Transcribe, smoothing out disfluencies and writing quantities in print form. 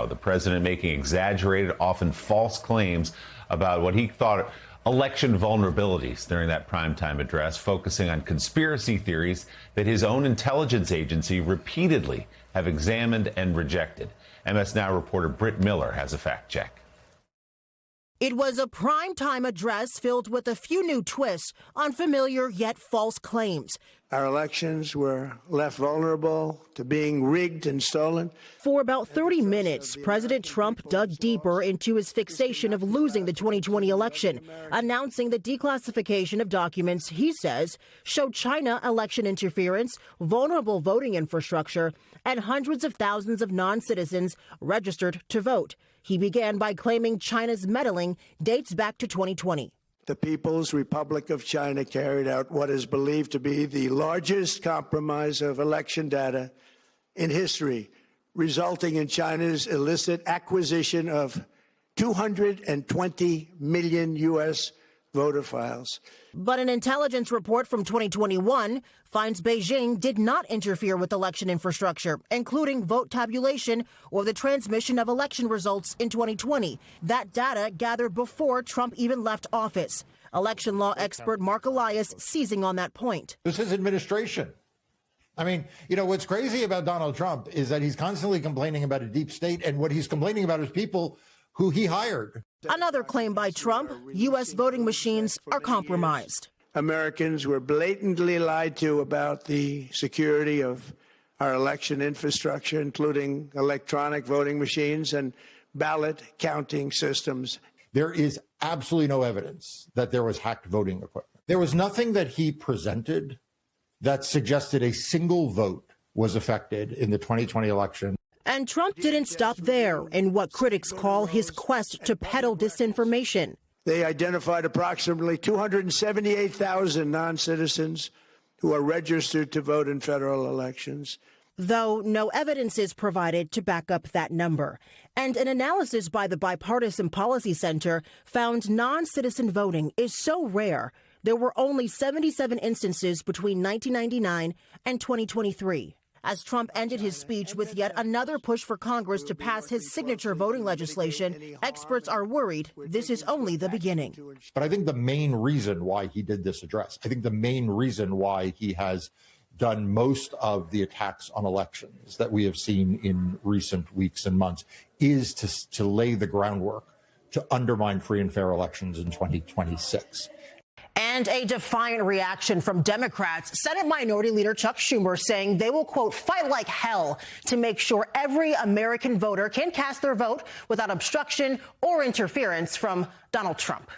The president making exaggerated, often false claims about what he thought election vulnerabilities during that primetime address, focusing on conspiracy theories that his own intelligence agency repeatedly have examined and rejected. MS Now reporter Britt Miller has a fact check. It was a primetime address filled with a few new twists on familiar yet false claims. Our elections were left vulnerable to being rigged and stolen. For about 30 minutes, President Trump dug deeper into his fixation of losing the 2020 election, announcing the declassification of documents he says showed China election interference, vulnerable voting infrastructure, and hundreds of thousands of non-citizens registered to vote. He began by claiming China's meddling dates back to 2020. The People's Republic of China carried out what is believed to be the largest compromise of election data in history, resulting in China's illicit acquisition of 220 million U.S. voter files. But an intelligence report from 2021 finds Beijing did not interfere with election infrastructure, including vote tabulation or the transmission of election results in 2020. That data gathered before Trump even left office. Election law expert Mark Elias seizing on that point. This is administration. I mean, what's crazy about Donald Trump is that he's constantly complaining about a deep state, and what he's complaining about is people who he hired. Another claim by Trump, U.S. voting machines are compromised. Americans were blatantly lied to about the security of our election infrastructure, including electronic voting machines and ballot counting systems. There is absolutely no evidence that there was hacked voting equipment. There was nothing that he presented that suggested a single vote was affected in the 2020 election. And Trump didn't stop there in what critics call his quest to peddle disinformation. They identified approximately 278,000 non-citizens who are registered to vote in federal elections, though no evidence is provided to back up that number. And an analysis by the Bipartisan Policy Center found non-citizen voting is so rare. There were only 77 instances between 1999 and 2023. As Trump ended his speech with yet another push for Congress to pass his signature voting legislation, experts are worried this is only the beginning. But I think the main reason why he did this address, I think the main reason why he has done most of the attacks on elections that we have seen in recent weeks and months is to lay the groundwork to undermine free and fair elections in 2026. And a defiant reaction from Democrats. Senate Minority Leader Chuck Schumer saying they will, quote, fight like hell to make sure every American voter can cast their vote without obstruction or interference from Donald Trump.